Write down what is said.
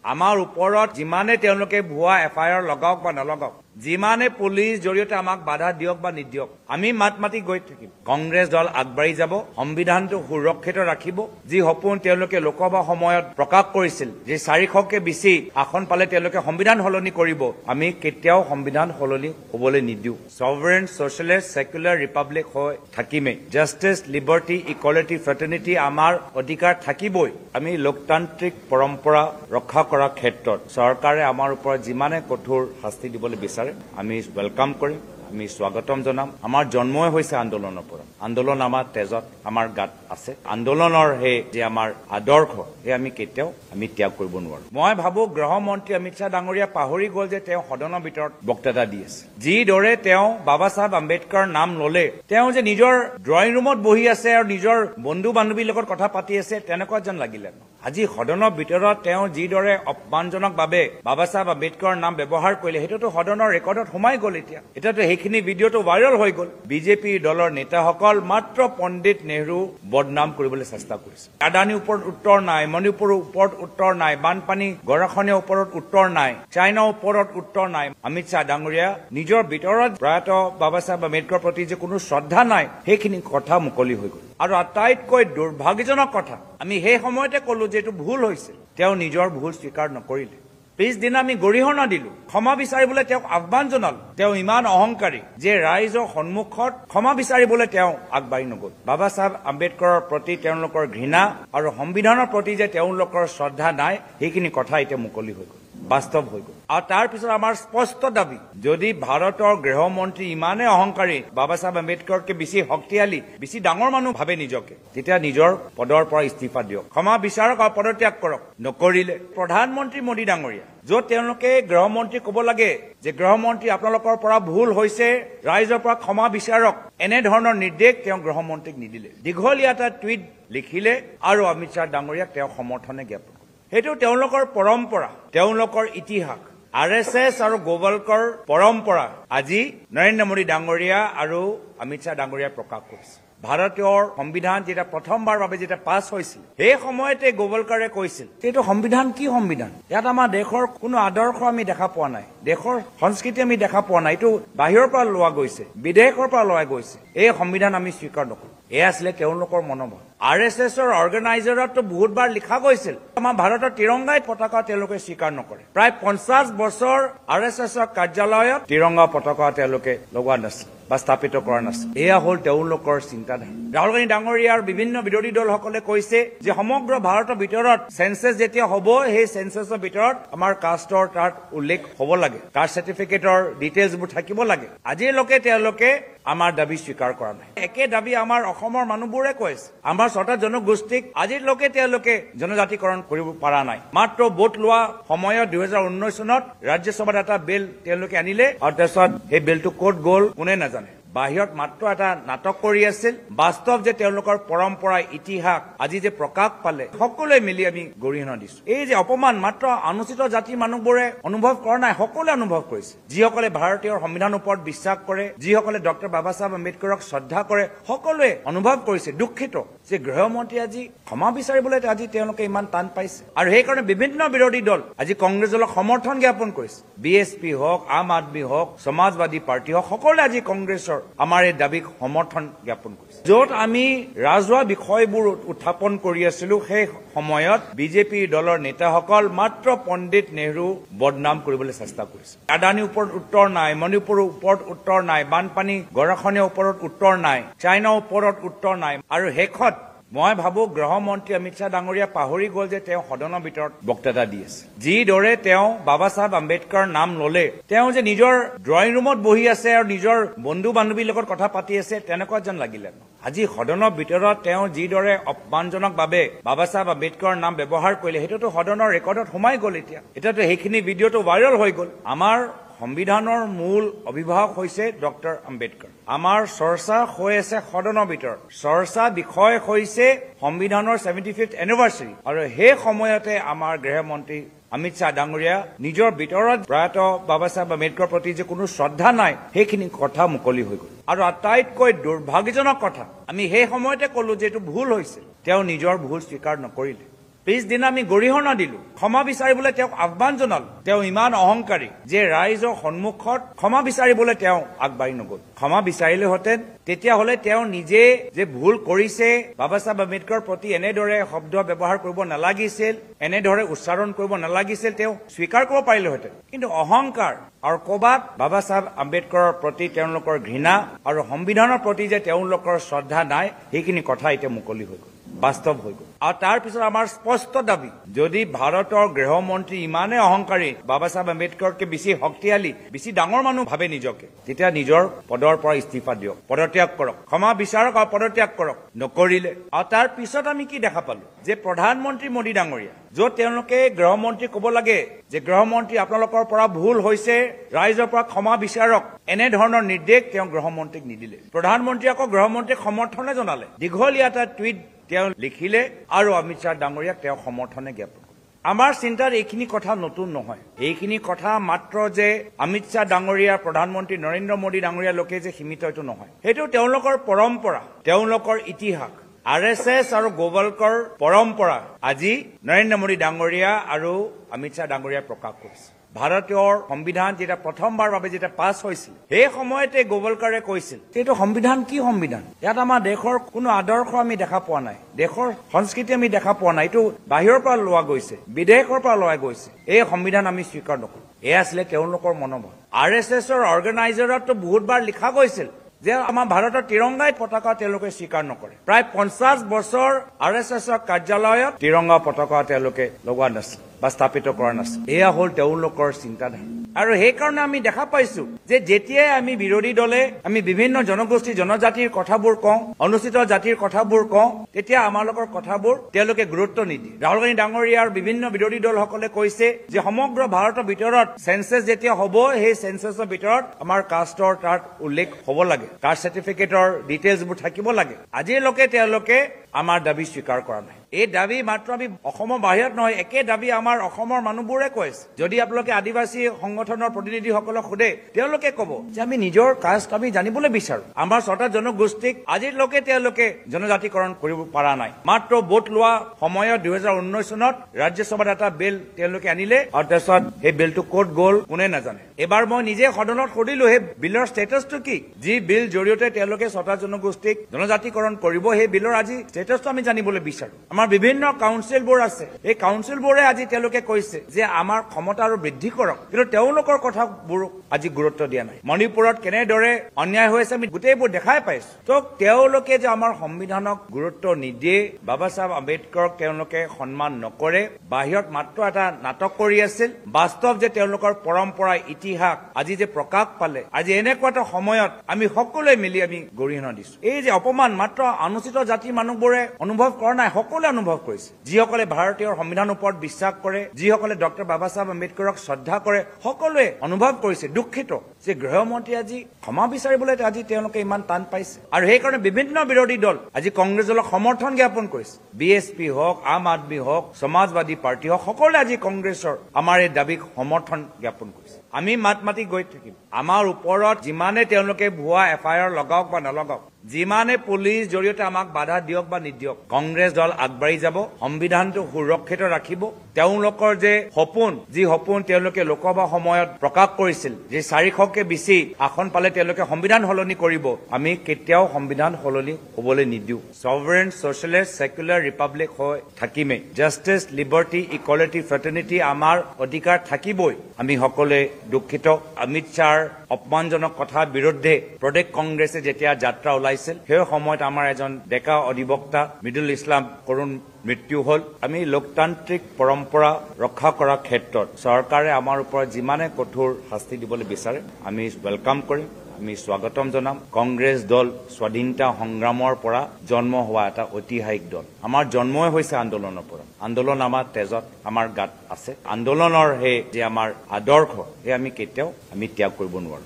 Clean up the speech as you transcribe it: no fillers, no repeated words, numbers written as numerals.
আমাৰ ওপৰত যিমানে তেওঁলোকে ভুৱা এফআইআৰ লগাওক বা নলগাওক, যিমানে পুলিচ জৰিয়তে আমাক বাধা দিয়ক বা নিদিয়ক, আমি মাত মাতি গৈ থাকিম। কংগ্ৰেছ দল আগবাঢ়ি যাব, সংবিধানটো সুৰক্ষিত ৰাখিব। যি সপোন তেওঁলোকে লোকসভা সময়ত প্ৰকাশ কৰিছিল, যে 400কে বেছি আসন পালে তেওঁলোকে সংবিধান সলনি কৰিব, আমি কেতিয়াও সংবিধান সলনি হ'বলৈ নিদিওঁ। সভাৰেন, ছচিয়েলিষ্ট, সেকুলাৰ ৰিপাব্লিক হৈ থাকিমেই। জাষ্টিছ, লিবাৰ্টি, ইকুৱেলিটি, ফ্ৰেটাৰ্নিটি আমাৰ অধিকাৰ থাকিবই। আমি লোকতান্ত্ৰিক পৰম্পৰা ৰক্ষা কৰাৰ ক্ষেত্ৰত চৰকাৰে আমাৰ ওপৰত যিমানে কঠোৰ শাস্তি দিবলৈ বিচাৰে আমি ৱেলকাম কৰিম, আমি স্বাগতম জনাম। আমাৰ জন্মই হৈছে আন্দোলনৰ পৰা। আন্দোলন আমাৰ তেজত, আমাৰ গাত আছে। আন্দোলনৰ সেই যে আমাৰ আদৰ্শ, সেই আমি কেতিয়াও ত্যাগ কৰিব নোৱাৰো। মই ভাবো গৃহমন্ত্ৰী অমিত শ্বাহ ডাঙৰীয়া পাহৰি গ'ল যে তেওঁ সদনৰ ভিতৰত বক্তৃতা দি আছে। যিদৰে তেওঁ বাবা চাহেব আম্বেদকাৰৰ নাম ললে, তেওঁ যে নিজৰ ড্ৰয়িং ৰুমত বহি আছে আৰু নিজৰ বন্ধু বান্ধৱীৰ লগত কথা পাতি আছে, তেনেকুৱা যেন লাগিলে। আজি সদনৰ ভিতৰত তেওঁ যিদৰে অপমানজনকভাৱে বাবা চাহেব আম্বেদকাৰৰ নাম ব্যৱহাৰ কৰিলে, সেইটোতো সদনৰ ৰেকৰ্ডত সোমাই গ'ল। এতিয়াতো সেইখিনি ভিডিঅ'টো ভাইৰেল হৈ গ'ল। বিজেপি দলৰ নেতাসকল মাত্ৰ পণ্ডিত নেহৰু বদনাম কৰিবলৈ চেষ্টা কৰিছে। আদানীৰ ওপৰত উত্তৰ নাই, মণিপুৰৰ ওপৰত উত্তৰ নাই, বানপানী গৰাখহনীয়াৰ ওপৰত উত্তৰ নাই, চাইনাৰ ওপৰত উত্তৰ নাই। অমিত শ্বাহ ডাঙৰীয়া নিজৰ ভিতৰত প্ৰয়াত বাবা চাহেব আম্বেদকাৰৰ প্ৰতি যে কোনো শ্ৰদ্ধা নাই, সেইখিনি কথা মুকলি হৈ গ'ল। আৰু আটাইতকৈ দুৰ্ভাগ্যজনক কথা, আমি সেই সময়তে কলো যে এইটো ভুল হৈছে, তেওঁ নিজৰ ভুল স্বীকাৰ নকৰিলে। পিছদিনা আমি গৰিহণা দিলো, ক্ষমা বিচাৰিবলৈ তেওঁক আহ্বান জনালো। তেওঁ ইমান অহংকাৰী যে ৰাইজৰ সন্মুখত ক্ষমা বিচাৰিবলৈ তেওঁ আগবাঢ়ি নগ'ল। বাবা চাহেব আম্বেদকাৰৰ প্ৰতি তেওঁলোকৰ ঘৃণা আৰু সংবিধানৰ প্ৰতি যে তেওঁলোকৰ শ্ৰদ্ধা নাই, সেইখিনি কথা এতিয়া মুকলি হৈ গ'ল, বাস্তৱ হৈ গ'ল। আৰু তাৰ পিছত আমাৰ স্পষ্ট দাবী, যদি ভাৰতৰ গৃহমন্ত্ৰী ইমানে অহংকাৰী, বাবা চাহেব আম্বেদকাৰতকৈ বেছি শক্তিশালী, বেছি ডাঙৰ মানুহ ভাবে নিজকে, তেতিয়া নিজৰ পদৰ পৰা ইস্তিফা দিয়ক, ক্ষমা বিচাৰক আৰু পদত্যাগ কৰক। নকৰিলে প্ৰধানমন্ত্ৰী মোদী ডাঙৰীয়া, য'ত তেওঁলোকে গৃহমন্ত্ৰী ক'ব লাগে যে গৃহমন্ত্ৰী আপোনালোকৰ পৰা ভুল হৈছে, ৰাইজৰ পৰা ক্ষমা বিচাৰক, এনেধৰণৰ নিৰ্দেশ তেওঁ গৃহমন্ত্ৰীক নিদিলে। দীঘলীয়া এটা টুইট লিখিলে আৰু অমিত শ্বাহ ডাঙৰীয়াক তেওঁ সমৰ্থনে জ্ঞাপন কৰে। সেইটো তেওঁলোকৰ পৰম্পৰা, তেওঁলোকৰ ইতিহাস। RSS আৰু গোৱালকৰ পৰম্পৰা আজি নৰেন্দ্ৰ মোদী ডাঙৰীয়া আৰু অমিত শ্বাহ ডাঙৰীয়াই প্ৰকাশ কৰিছে। ভাৰতীয় সংবিধান যেতিয়া প্ৰথমবাৰ বাবে যেতিয়া পাছ হৈছিল, সেই সময়তে গোৱালকাৰে কৈছিল, এইটো সংবিধান কি সংবিধান, ইয়াত আমাৰ দেশৰ কোনো আদৰ্শ আমি দেখা পোৱা নাই, দেশৰ সংস্কৃতি আমি দেখা পোৱা নাই, এইটো বাহিৰৰ পৰা লোৱা গৈছে, বিদেশৰ পৰা লোৱা গৈছে, এই সংবিধান আমি স্বীকাৰ নকৰোঁ। এয়া আছিলে তেওঁলোকৰ মনোভাৱ। RSSৰ অৰ্গেনাইজাৰতো বহুতবাৰ লিখা গৈছিল, আমাৰ ভাৰতৰ তিৰংগাই পতাকা তেওঁলোকে স্বীকাৰ নকৰে। প্ৰায় 50 বছৰ RSSৰ কাৰ্যালয়ত তিৰংগা পতাকা তেওঁলোকে লগোৱা নাছিল বা স্থাপিত কৰা নাছিল। এয়া হ'ল তেওঁলোকৰ চিন্তাধাৰা। ৰাহুল গান্ধী ডাঙৰীয়াৰ বিভিন্ন বিৰোধী দলসকলে কৈছে যে সমগ্ৰ ভাৰতৰ ভিতৰত চেন্সাছ যেতিয়া হ'ব, সেই চেন্সাছৰ ভিতৰত আমাৰ কাষ্টৰ তাত উল্লেখ হ'ব লাগে, কাষ্ট চাৰ্টিফিকেটৰ ডিটেইলছবোৰ থাকিব লাগে। আজিলৈকে তেওঁলোকে আমাৰ দাবী স্বীকাৰ কৰা নাই। একে দাবী আমাৰ অসমৰ মানুহবোৰে কৈছে, আমাৰ 6টা জনগোষ্ঠীক আজিলৈকে তেওঁলোকে জনজাতিকৰণ কৰিব পৰা নাই। মাত্ৰ ভোট লোৱা সময়ত 2019 চনত ৰাজ্যসভাত এটা বিল তেওঁলোকে আনিলে, আৰু তাৰপিছত সেই বিলটো ক'ত গ'ল কোনে নাজানে। বাহিৰত মাত্ৰ এটা নাটক কৰি আছিল। বাস্তৱ যে তেওঁলোকৰ পৰম্পৰা, ইতিহাস আজি যে প্ৰকাশ পালে, সকলোৱে মিলি আমি গৰিহণা দিছো। এই যে অপমান মাত্ৰ অনুচিত জাতিৰ মানুহবোৰে অনুভৱ কৰা নাই, সকলোৱে অনুভৱ কৰিছে। যিসকলে ভাৰতীয় সংবিধানৰ ওপৰত বিশ্বাস কৰে, যিসকলে ডক্টৰ বাবা চাহেব আম্বেদকাৰক শ্ৰদ্ধা কৰে, সকলোৱে অনুভৱ কৰিছে, দুখিত যে গৃহমন্ত্ৰী আজি ক্ষমা বিচাৰিবলৈ আজি তেওঁলোকে ইমান টান পাইছে। আৰু সেইকাৰণে বিভিন্ন বিৰোধী দল আজি কংগ্ৰেছ দলক সমৰ্থন জ্ঞাপন কৰিছে। BSP হওক, আম আদমী হওক, সমাজবাদী পাৰ্টি হওক, সকলোৱে আজি কংগ্ৰেছৰ আমাৰ এই দাবীক সমৰ্থন জ্ঞাপন কৰিছে। য'ত আমি ৰাজহুৱা বিষয়বোৰ উত্থাপন কৰি আছিলো, সেই সময়ত বিজেপি দলৰ নেতাসকল মাত্ৰ পণ্ডিত নেহৰু বদনাম কৰিবলৈ চেষ্টা কৰিছে। আদানীৰ ওপৰত উত্তৰ নাই, মণিপুৰৰ ওপৰত উত্তৰ নাই, বানপানী গৰাখহনীয়াৰ ওপৰত উত্তৰ নাই, চাইনাৰ ওপৰত উত্তৰ নাই। আৰু শেষত মই ভাবো গৃহমন্ত্ৰী অমিত শ্বাহ ডাঙৰীয়া পাহৰি গ'ল যে তেওঁ সদনৰ ভিতৰত বক্তৃতা দি আছে। যিদৰে তেওঁ বাবা চাহেব আম্বেদকাৰৰ নাম ললে, তেওঁ যে নিজৰ ড্ৰয়িং ৰুমত বহি আছে আৰু নিজৰ বন্ধু বান্ধৱীৰ লগত কথা পাতি আছে, তেনেকুৱা যেন লাগিলে। আজি সদনৰ ভিতৰত তেওঁ যিদৰে অপমানজনকভাৱে বাবা চাহেব আম্বেদকাৰৰ নাম ব্যৱহাৰ কৰিলে, সেইটোতো সদনৰ ৰেকৰ্ডত সোমাই গ'ল। এতিয়াতো সেইখিনি ভিডিঅ'টো ভাইৰেল হৈ গ'ল। আমাৰ সংবিধানৰ মূল অভিভাৱক হৈছে ডক্টৰ আম্বেদকাৰ। আমাৰ চৰ্চা হৈ আছে সদনৰ ভিতৰত, চৰ্চা বিষয় হৈছে সংবিধানৰ 75th এনিভাৰ্চাৰী। আৰু সেই সময়তে আমাৰ গৃহমন্ত্ৰী অমিত শ্বাহ ডাঙৰীয়া নিজৰ ভিতৰত প্ৰয়াত বাবা চাহেব আম্বেদকাৰৰ প্ৰতি যে কোনো শ্ৰদ্ধা নাই, সেইখিনি কথা মুকলি হৈ গ'ল। আৰু আটাইতকৈ দুৰ্ভাগ্যজনক কথা, আমি সেই সময়তে কলো যে এইটো ভুল হৈছে, তেওঁ নিজৰ ভুল স্বীকাৰ নকৰিলে। পিছদিনা আমি গৰিহণা দিলো, ক্ষমা বিচাৰিবলৈ তেওঁক আহ্বান জনালো। তেওঁ ইমান অহংকাৰী যে ৰাইজৰ সন্মুখত ক্ষমা বিচাৰিবলৈ তেওঁ আগবাঢ়ি নগল। ক্ষমা বিচাৰিলেহেঁতেন তেতিয়াহ'লে তেওঁ নিজে যে ভুল কৰিছে, বাবা চাহেব আম্বেদকাৰৰ প্ৰতি এনেদৰে শব্দ ব্যৱহাৰ কৰিব নালাগিছিল, এনেদৰে উচ্চাৰণ কৰিব নালাগিছিল, তেওঁ স্বীকাৰ কৰিব পাৰিলেহেঁতেন। কিন্তু অহংকাৰ আৰু ক'ৰবাত বাবা চাহেব আম্বেদকাৰৰ প্ৰতি তেওঁলোকৰ ঘৃণা আৰু সংবিধানৰ প্ৰতি যে তেওঁলোকৰ শ্ৰদ্ধা নাই, সেইখিনি কথা এতিয়া মুকলি হৈ গ'ল, বাস্তৱ হৈ গ'ল। আৰু তাৰ পিছত আমাৰ স্পষ্ট দাবী, যদি ভাৰতৰ গৃহমন্ত্ৰী ইমানে অহংকাৰী, বাবা চাহেব আম্বেদকাৰকে বেছি শক্তিশালী, বেছি ডাঙৰ মানুহ ভাবে নিজকে, তেতিয়া নিজৰ পদৰ পৰা ইস্তিফা দিয়ক, পদত্যাগ কৰক, ক্ষমা বিচাৰক আৰু পদত্যাগ কৰক। নকৰিলে। আৰু তাৰ পিছত আমি কি দেখা পালো যে প্ৰধানমন্ত্ৰী মোদী ডাঙৰীয়া, য'ত তেওঁলোকে গৃহমন্ত্ৰী ক'ব লাগে যে গৃহমন্ত্ৰী আপোনালোকৰ পৰা ভুল হৈছে, ৰাইজৰ পৰা ক্ষমা বিচাৰক, এনেধৰণৰ নিৰ্দেশ তেওঁ গৃহমন্ত্ৰীক নিদিলে। প্ৰধানমন্ত্ৰী আকৌ গৃহমন্ত্ৰীক সমৰ্থনে জনালে, দীঘলীয়া এটা টুইট তেওঁ লিখিলে আৰু অমিত শ্বাহ ডাঙৰীয়াক তেওঁ সমৰ্থনে জ্ঞাপন কৰে। আমাৰ চিন্তাত এইখিনি কথা নতুন নহয়। এইখিনি কথা মাত্ৰ যে অমিত শ্বাহ ডাঙৰীয়া, প্ৰধানমন্ত্ৰী নৰেন্দ্ৰ মোদী ডাঙৰীয়া লোকে যে সীমিত, এইটো নহয়। সেইটো তেওঁলোকৰ পৰম্পৰা, তেওঁলোকৰ ইতিহাস। RSS আৰু গোৱালকৰ পৰম্পৰা আজি নৰেন্দ্ৰ মোদী ডাঙৰীয়া আৰু অমিত শ্বাহ ডাঙৰীয়াই প্ৰকাশ কৰিছে। ভাৰতীয় সংবিধান যেতিয়া প্ৰথমবাৰ বাবে যেতিয়া পাছ হৈছিল, সেই সময়তে গোৱালকাৰে কৈছিল, এইটো সংবিধান কি সংবিধান? ইয়াত আমাৰ দেশৰ কোনো আদৰ্শ আমি দেখা পোৱা নাই, দেশৰ সংস্কৃতি আমি দেখা পোৱা নাই, এইটো বাহিৰৰ পৰা লোৱা গৈছে, বিদেশৰ পৰা লোৱা গৈছে, এই সংবিধান আমি স্বীকাৰ নকৰো। এয়া আছিলে তেওঁলোকৰ মনোভাৱ। RSSৰ অৰ্গেনাইজাৰতো বহুতবাৰ লিখা গৈছিল যে আমাৰ ভাৰতৰ তিৰংগাই পতাকা তেওঁলোকে স্বীকাৰ নকৰে। প্ৰায় 50 বছৰ RSSৰ কাৰ্যালয়ত তিৰংগা পতাকা তেওঁলোকে লগোৱা নাছিল বা স্থাপিত কৰা নাছিল। এয়া হ'ল তেওঁলোকৰ চিন্তাধাৰা। আৰু সেইকাৰণে আমি দেখা পাইছো যে যেতিয়াই আমি বিৰোধী দলে আমি বিভিন্ন জনগোষ্ঠী জনজাতিৰ কথাবোৰ কওঁ, অনুসূচিত জাতিৰ কথাবোৰ কওঁ, তেতিয়া আমালোকৰ কথাবোৰ তেওঁলোকে গুৰুত্ব নিদিয়ে। ৰাহুল গান্ধী ডাঙৰীয়াৰ বিভিন্ন বিৰোধী দলসকলে কৈছে যে সমগ্ৰ ভাৰতৰ ভিতৰত চেন্সাছ যেতিয়া হ'ব, সেই চেন্সাছৰ ভিতৰত আমাৰ কাষ্টৰ তাত উল্লেখ হ'ব লাগে, কাষ্ট চাৰ্টিফিকেটৰ ডিটেইলছবোৰ থাকিব লাগে। আজিলৈকে তেওঁলোকে আমাৰ দাবী স্বীকাৰ কৰা নাই। এই দাবী মাত্ৰ আমি অসমৰ বাহিৰত নহয়, একে দাবী আমাৰ অসমৰ মানুহবোৰে কৈছে। যদি আপোনালোকে আদিবাসী সংগঠনৰ প্ৰতিনিধিসকলক সোধে, তেওঁলোকে ক'ব যে আমি নিজৰ কাষ্ট আমি জানিবলৈ বিচাৰো। আমাৰ 6টা জনগোষ্ঠীক আজিলৈকে তেওঁলোকে জনজাতিকৰণ কৰিব পৰা নাই। মাত্ৰ ভোট লোৱা সময়ত 2019 চনত ৰাজ্যসভাত এটা বিল তেওঁলোকে আনিলে, আৰু তাৰপিছত সেই বিলটো ক'ত গ'ল কোনে নাজানে। এবাৰ মই নিজে সদনত সুধিলো, সেই বিলৰ ষ্টেটাছটো কি? যি বিল জৰিয়তে তেওঁলোকে 6টা জনগোষ্ঠীক জনজাতিকৰণ কৰিব, সেই বিলৰ আজি ষ্টেটাছটো আমি জানিবলৈ বিচাৰো। আমাৰ বিভিন্ন কাউন্সিলবোৰ আছে, এই কাউন্সিলবোৰে আজি তেওঁলোকে কৈছে যে আমাৰ ক্ষমতা আৰু বৃদ্ধি কৰক, কিন্তু তেওঁলোকৰ কথাবোৰ আজি গুৰুত্ব দিয়া নাই। মণিপুৰত কেনেদৰে অন্যায় হৈ আছে আমি গোটেইবোৰ দেখাই পাইছো। তো তেওঁলোকে যে আমাৰ সংবিধানক গুৰুত্ব নিদিয়ে, বাবা চাহেব আম্বেদকাৰক তেওঁলোকে সন্মান নকৰে, বাহিৰত মাত্ৰ এটা নাটক কৰি আছিল, বাস্তৱ যে তেওঁলোকৰ পৰম্পৰা ইতিহাস আজি যে প্ৰকাশ পালে, আজি এনেকুৱা এটা সময়ত আমি সকলোৱে মিলি আমি গৰিহণা দিছো। এই যে অপমান মাত্ৰ অনুচিত জাতিৰ মানুহবোৰে অনুভৱ কৰা নাই, সকলোৱে অনুভৱ কৰিছে। যিসকলে ভাৰতীয় সংবিধানৰ ওপৰত বিশ্বাস কৰে, যিসকলে ডক্টৰ বাবা চাহেব আম্বেদকাৰক শ্ৰদ্ধা কৰে, সকলোৱে অনুভৱ কৰিছে, দুখিত যে গৃহমন্ত্ৰী আজি ক্ষমা বিচাৰিবলৈ আজি তেওঁলোকে ইমান টান পাইছে। আৰু সেইকাৰণে বিভিন্ন বিৰোধী দল আজি কংগ্ৰেছ দলক সমৰ্থন জ্ঞাপন কৰিছে। BSP হওক, আম আদমী হওক, সমাজবাদী পাৰ্টি হওক, সকলোৱে আজি কংগ্ৰেছৰ আমাৰ এই দাবীক সমৰ্থন জ্ঞাপন কৰিছে। আমি মাত মাতি গৈ থাকিম। আমাৰ ওপৰত যিমানে তেওঁলোকে ভুৱা FIR লগাওক বা নলগাওক, যিমানে পুলিচ জৰিয়তে আমাক বাধা দিয়ক বা নিদিয়ক, কংগ্ৰেছ দল আগবাঢ়ি যাব, সংবিধানটো সুৰক্ষিত ৰাখিব। তেওঁলোকৰ যে সপোন, যি সপোন তেওঁলোকে লোকসভা সময়ত প্ৰকাশ কৰিছিল যে 400কে বেছি আসন পালে তেওঁলোকে সংবিধান সলনি কৰিব, আমি কেতিয়াও সংবিধান সলনি হ'বলৈ নিদিওঁ। সভাৰেন, ছচিয়েলিষ্ট, সেকুলাৰ ৰিপাব্লিক হৈ থাকিমেই। জাষ্টিছ, লিবাৰ্টি, ইকুৱেলিটি, ফ্ৰেটাৰ্নিটি আমাৰ অধিকাৰ থাকিবই। আমি সকলোৱে দুখিত। অমিত শ্বাহৰ অপমানজনক কথাৰ বিৰুদ্ধে প্ৰদেশ কংগ্ৰেছে যেতিয়া যাত্ৰা ওলাইছিল, সেই সময়ত আমাৰ এজন ডেকা অধিবক্তা মৃদুল ইছলাম কৰুণ মৃত্যু হ'ল। আমি লোকতান্ত্ৰিক পৰম্পৰা ৰক্ষা কৰাৰ ক্ষেত্ৰত চৰকাৰে আমাৰ ওপৰত যিমানে কঠোৰ শাস্তি দিবলৈ বিচাৰে আমি ৱেলকাম কৰিম, আমি স্বাগতম জনাম। কংগ্ৰেছ দল স্বাধীনতা সংগ্ৰামৰ পৰা জন্ম হোৱা এটা ঐতিহাসিক দল। আমাৰ জন্মই হৈছে আন্দোলনৰ পৰা। আন্দোলন আমাৰ তেজত, আমাৰ গাত আছে। আন্দোলনৰ সেই যে আমাৰ আদৰ্শ, সেই আমি কেতিয়াও ত্যাগ কৰিব নোৱাৰো।